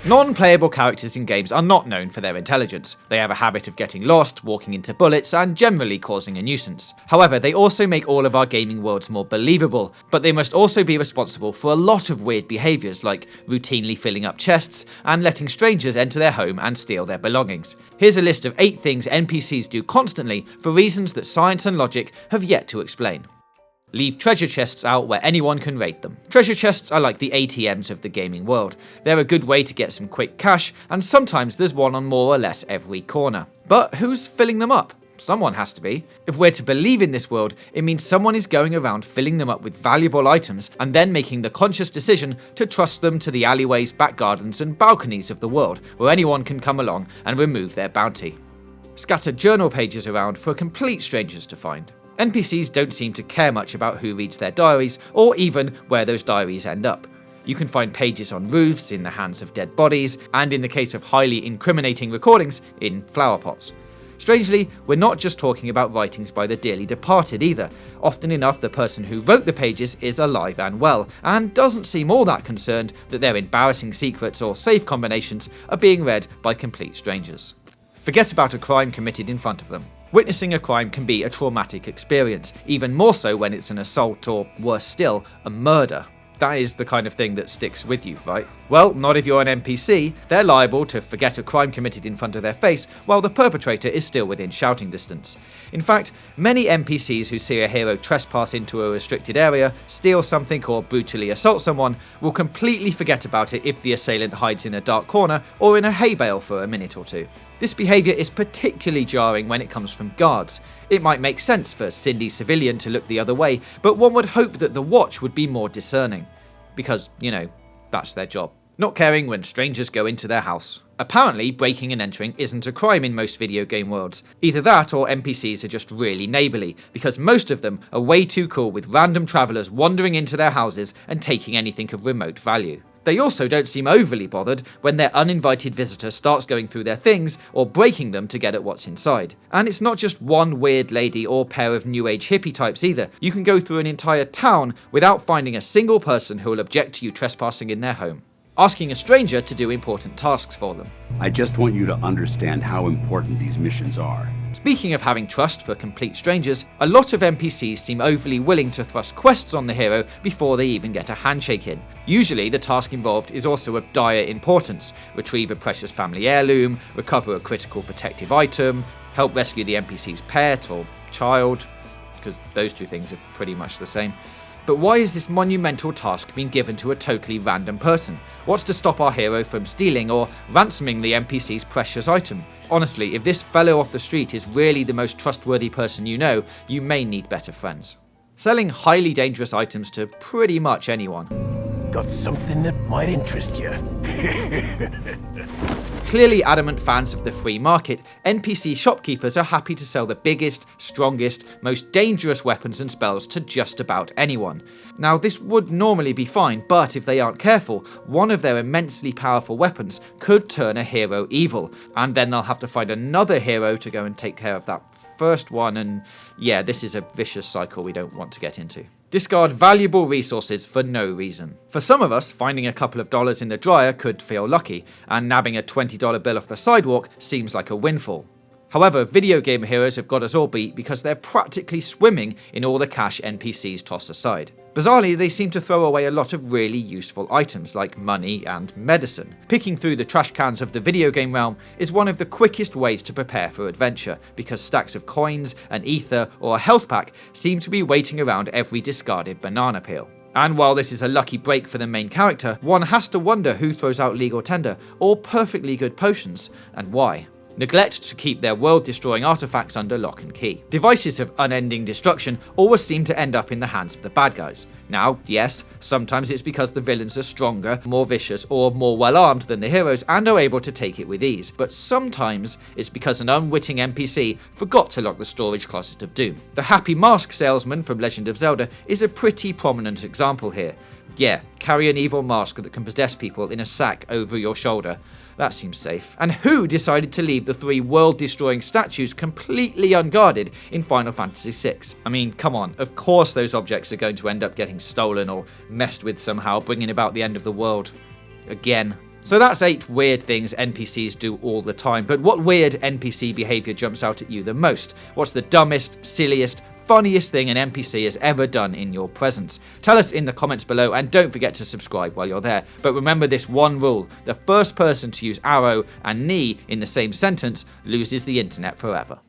Non-playable characters in games are not known for their intelligence. They have a habit of getting lost, walking into bullets, and generally causing a nuisance. However, they also make all of our gaming worlds more believable, but they must also be responsible for a lot of weird behaviours like routinely filling up chests and letting strangers enter their home and steal their belongings. Here's a list of 8 things NPCs do constantly for reasons that science and logic have yet to explain. Leave treasure chests out where anyone can raid them. Treasure chests are like the ATMs of the gaming world. They're a good way to get some quick cash, and sometimes there's one on more or less every corner. But who's filling them up? Someone has to be. If we're to believe in this world, it means someone is going around filling them up with valuable items and then making the conscious decision to trust them to the alleyways, back gardens and balconies of the world, where anyone can come along and remove their bounty. Scatter journal pages around for complete strangers to find. NPCs don't seem to care much about who reads their diaries, or even where those diaries end up. You can find pages on roofs, in the hands of dead bodies, and in the case of highly incriminating recordings, in flower pots. Strangely, we're not just talking about writings by the dearly departed either. Often enough, the person who wrote the pages is alive and well, and doesn't seem all that concerned that their embarrassing secrets or save combinations are being read by complete strangers. Forget about a crime committed in front of them. Witnessing a crime can be a traumatic experience, even more so when it's an assault or, worse still, a murder. That is the kind of thing that sticks with you, right? Well, not if you're an NPC. They're liable to forget a crime committed in front of their face while the perpetrator is still within shouting distance. In fact, many NPCs who see a hero trespass into a restricted area, steal something or brutally assault someone will completely forget about it if the assailant hides in a dark corner or in a hay bale for a minute or two. This behaviour is particularly jarring when it comes from guards. It might make sense for Cindy Civilian to look the other way, but one would hope that the watch would be more discerning. Because, that's their job. Not caring when strangers go into their house. Apparently, breaking and entering isn't a crime in most video game worlds. Either that or NPCs are just really neighbourly, because most of them are way too cool with random travellers wandering into their houses and taking anything of remote value. They also don't seem overly bothered when their uninvited visitor starts going through their things or breaking them to get at what's inside. And it's not just one weird lady or pair of new age hippie types either. You can go through an entire town without finding a single person who will object to you trespassing in their home. Asking a stranger to do important tasks for them. I just want you to understand how important these missions are. Speaking of having trust for complete strangers, a lot of NPCs seem overly willing to thrust quests on the hero before they even get a handshake in. Usually the task involved is also of dire importance: retrieve a precious family heirloom, recover a critical protective item, help rescue the NPC's pet or child, because those two things are pretty much the same. But why is this monumental task being given to a totally random person? What's to stop our hero from stealing or ransoming the NPC's precious item? Honestly, if this fellow off the street is really the most trustworthy person you know, you may need better friends. Selling highly dangerous items to pretty much anyone. Got something that might interest you. Clearly adamant fans of the free market, NPC shopkeepers are happy to sell the biggest, strongest, most dangerous weapons and spells to just about anyone. Now, this would normally be fine, but if they aren't careful, one of their immensely powerful weapons could turn a hero evil, and then they'll have to find another hero to go and take care of that first one, and yeah, this is a vicious cycle we don't want to get into. Discard valuable resources for no reason. For some of us, finding a couple of dollars in the dryer could feel lucky, and nabbing a $20 bill off the sidewalk seems like a windfall. However, video game heroes have got us all beat because they're practically swimming in all the cash NPCs toss aside. Bizarrely, they seem to throw away a lot of really useful items like money and medicine. Picking through the trash cans of the video game realm is one of the quickest ways to prepare for adventure, because stacks of coins, an ether, or a health pack seem to be waiting around every discarded banana peel. And while this is a lucky break for the main character, one has to wonder who throws out legal tender or perfectly good potions, and why. Neglect to keep their world-destroying artifacts under lock and key. Devices of unending destruction always seem to end up in the hands of the bad guys. Now, yes, sometimes it's because the villains are stronger, more vicious, or more well-armed than the heroes and are able to take it with ease, but sometimes it's because an unwitting NPC forgot to lock the storage closet of doom. The Happy Mask salesman from Legend of Zelda is a pretty prominent example here. Yeah, carry an evil mask that can possess people in a sack over your shoulder. That seems safe. And who decided to leave the 3 world-destroying statues completely unguarded in Final Fantasy VI? I mean, come on, of course those objects are going to end up getting stolen or messed with somehow, bringing about the end of the world. Again. So that's 8 weird things NPCs do all the time, but what weird NPC behaviour jumps out at you the most? What's the dumbest, silliest, funniest thing an NPC has ever done in your presence? Tell us in the comments below, and don't forget to subscribe while you're there. But remember this one rule: the first person to use arrow and knee in the same sentence loses the internet forever.